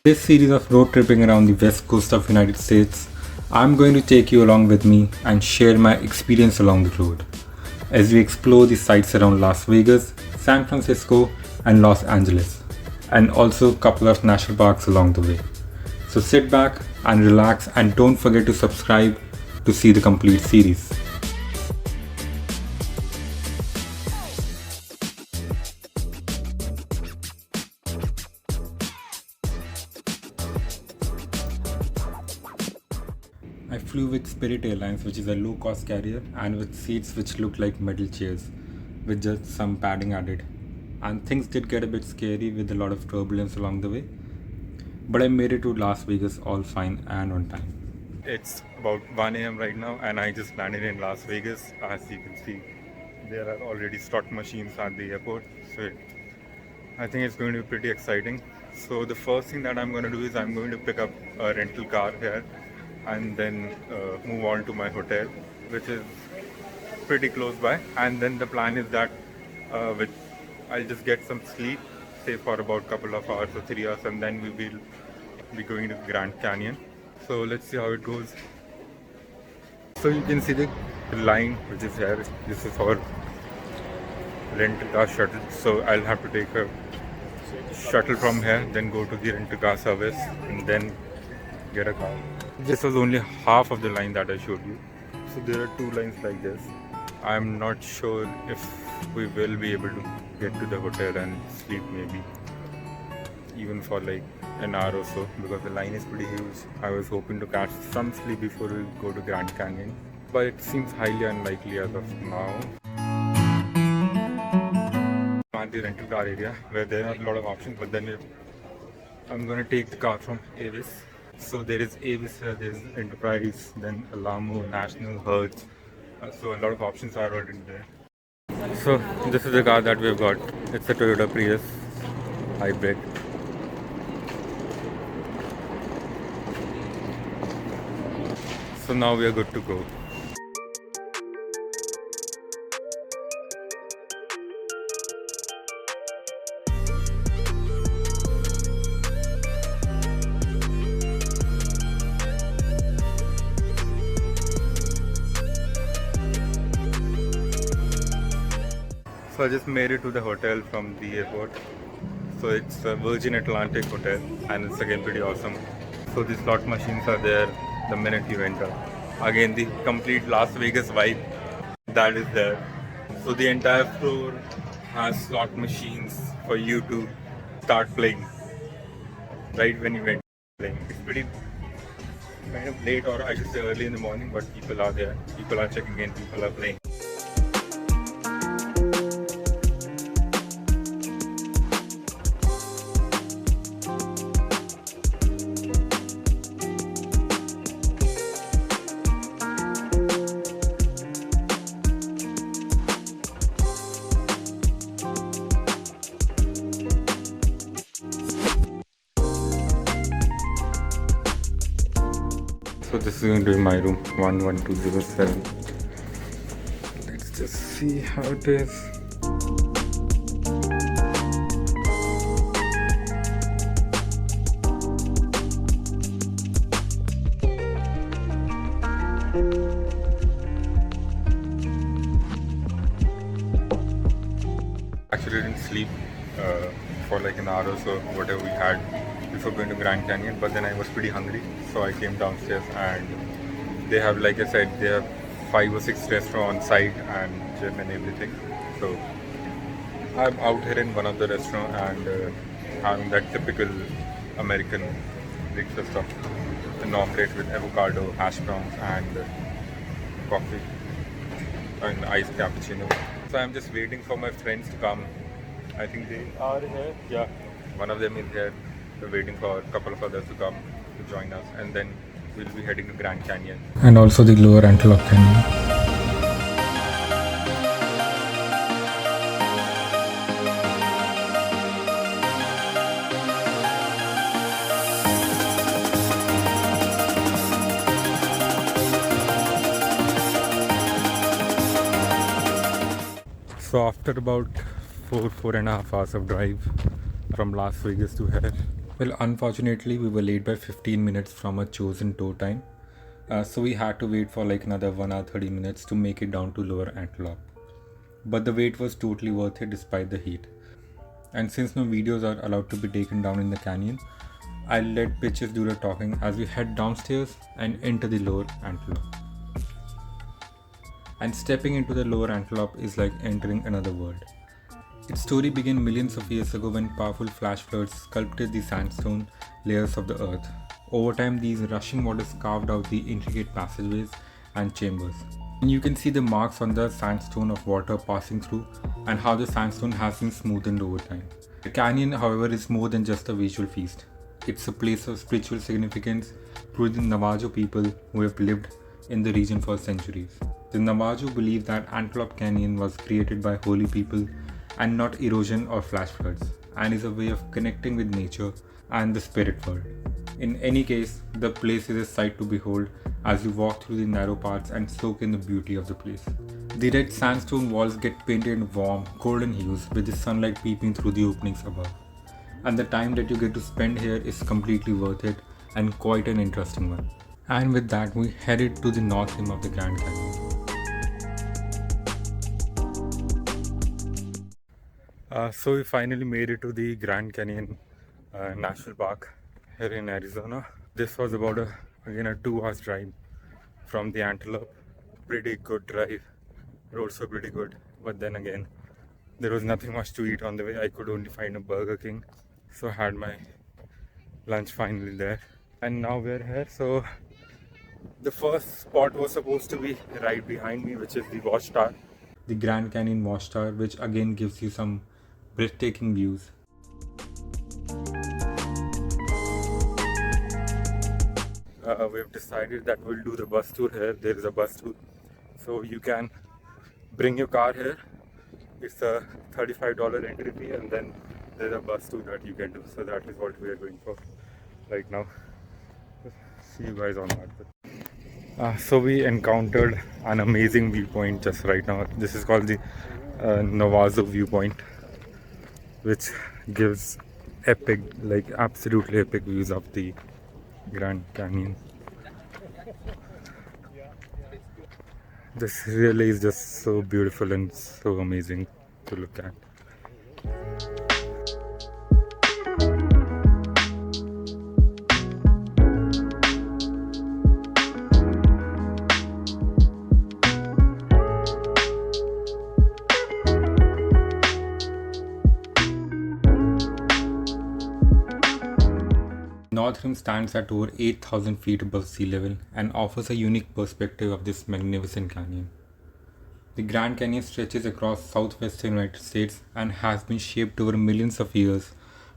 This series of road tripping around the west coast of United States, I'm going to take you along with me and share my experience along the road as we explore the sites around Las Vegas, San Francisco and Los Angeles, and also a couple of national parks along the way. So sit back and relax and don't forget to subscribe to see the complete series. I flew with Spirit Airlines, which is a low-cost carrier, and with seats which looked like metal chairs, with just some padding added. And things did get a bit scary with a lot of turbulence along the way, but I made it to Las Vegas all fine and on time. It's about 1 a.m. right now, and I just landed in Las Vegas. As you can see, there are already slot machines at the airport, so I think it's going to be pretty exciting. So the first thing that I'm going to do is I'm going to pick up a rental car here and then move on to my hotel, which is pretty close by. And then the plan is that I'll just get some sleep, say for about a couple of hours or 3 hours, and then we will be going to Grand Canyon. So let's see how it goes. So you can see the line which is here. This is our rental car shuttle. So I'll have to take a shuttle from here, then go to the rental car service, and then get a car. This was only half of the line that I showed you. So there are two lines like this. I'm not sure if we will be able to get to the hotel and sleep, maybe even for like an hour or so, because the line is pretty huge. I was hoping to catch some sleep before we go to Grand Canyon, but it seems highly unlikely as of now. I'm at the rental car area where there are a lot of options, but then I'm gonna take the car from Avis. So there is Avis, there's Enterprise, then Alamo, National, Hertz. So a lot of options are already there. So this is the car that we've got. It's a Toyota Prius hybrid. So now we are good to go. So I just made it to the hotel from the airport. So it's a Virgin Atlantic hotel, and it's again pretty awesome. So the slot machines are there the minute you enter. Again, the complete Las Vegas vibe that is there. So the entire floor has slot machines for you to start playing right when you enter playing. It's pretty kind of late, or I should say early in the morning, but people are there. People are checking in, people are playing. So this is going to be my room, 11207. Let's just see how it is. Actually didn't sleep for like an hour or so, whatever we had before going to Grand Canyon, but then I was pretty hungry, so I came downstairs, and they have, like I said, they have 5 or 6 restaurants on site and gym and everything. So I'm out here in one of the restaurants and having that typical American breakfast stuff, an omelette with avocado, hash browns and coffee and iced cappuccino. So I'm just waiting for my friends to come. I think they are here. Yeah, one of them is here. We're waiting for a couple of others to come to join us, and then we'll be heading to Grand Canyon and also the lower Antelope Canyon. So after about 4.5 hours of drive from Las Vegas to here, Well, unfortunately, we were late by 15 minutes from our chosen tour time. So we had to wait for like another 1 hour 30 minutes to make it down to Lower Antelope. But the wait was totally worth it despite the heat. And since no videos are allowed to be taken down in the canyon, I'll let pictures do the talking as we head downstairs and enter the Lower Antelope. And stepping into the Lower Antelope is like entering another world. Its story began millions of years ago when powerful flash floods sculpted the sandstone layers of the earth. Over time, these rushing waters carved out the intricate passageways and chambers. And you can see the marks on the sandstone of water passing through and how the sandstone has been smoothened over time. The canyon, however, is more than just a visual feast. It's a place of spiritual significance for the Navajo people who have lived in the region for centuries. The Navajo believe that Antelope Canyon was created by holy people and not erosion or flash floods, and is a way of connecting with nature and the spirit world. In any case, the place is a sight to behold as you walk through the narrow paths and soak in the beauty of the place. The red sandstone walls get painted in warm, golden hues with the sunlight peeping through the openings above. And the time that you get to spend here is completely worth it and quite an interesting one. And with that, we headed to the north rim of the Grand Canyon. So we finally made it to the Grand Canyon National Park here in Arizona. This was about again a 2 hours drive from the Antelope. Pretty good drive. Roads were pretty good, but then again, there was nothing much to eat on the way. I could only find a Burger King, so I had my lunch finally there. And now we're here. So the first spot was supposed to be right behind me, which is the Watchtower, the Grand Canyon Watchtower, which again gives you some breathtaking views. We've decided that we'll do the bus tour here. There is a bus tour, so you can bring your car here. It's a $35 entry fee, and then there's a bus tour that you can do. So that is what we are going for right now. See you guys on that. So we encountered an amazing viewpoint just right now. This is called the Navajo viewpoint, which gives epic, like absolutely epic views of the Grand Canyon. This really is just so beautiful and so amazing to look at. North Rim stands at over 8,000 feet above sea level and offers a unique perspective of this magnificent canyon. The Grand Canyon stretches across southwestern United States and has been shaped over millions of years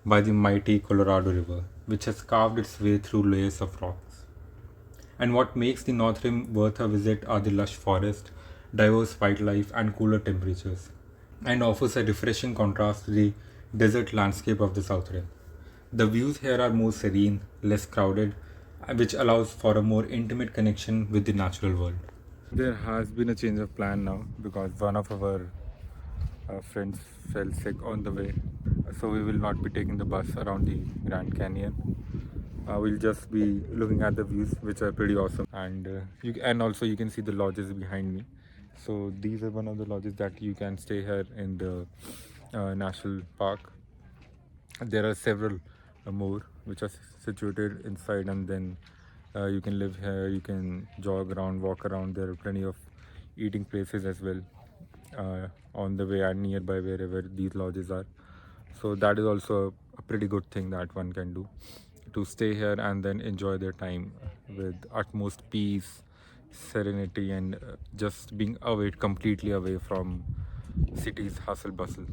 by the mighty Colorado River, which has carved its way through layers of rocks. And what makes the North Rim worth a visit are the lush forest, diverse wildlife, and cooler temperatures, and offers a refreshing contrast to the desert landscape of the South Rim. The views here are more serene, less crowded, which allows for a more intimate connection with the natural world. There has been a change of plan now because one of our friends fell sick on the way, so we will not be taking the bus around the Grand Canyon. We'll just be looking at the views, which are pretty awesome, and and also you can see the lodges behind me. So these are one of the lodges that you can stay here in the national park. There are several more which are situated inside, and then you can live here, you can jog around, walk around. There are plenty of eating places as well on the way and nearby wherever these lodges are. So that is also a pretty good thing that one can do, to stay here and then enjoy their time with utmost peace, serenity, and just being away, completely away from city's hustle bustle.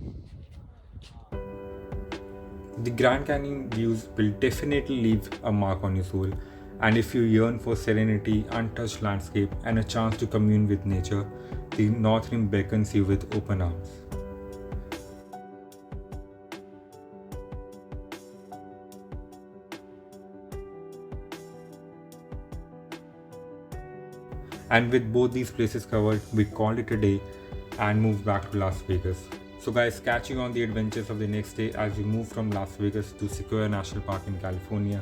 The Grand Canyon views will definitely leave a mark on your soul, and if you yearn for serenity, untouched landscape, and a chance to commune with nature, the North Rim beckons you with open arms. And with both these places covered, we called it a day and moved back to Las Vegas. So guys, catch you on the adventures of the next day as we move from Las Vegas to Sequoia National Park in California.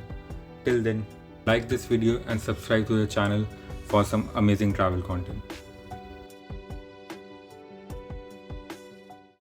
Till then, like this video and subscribe to the channel for some amazing travel content.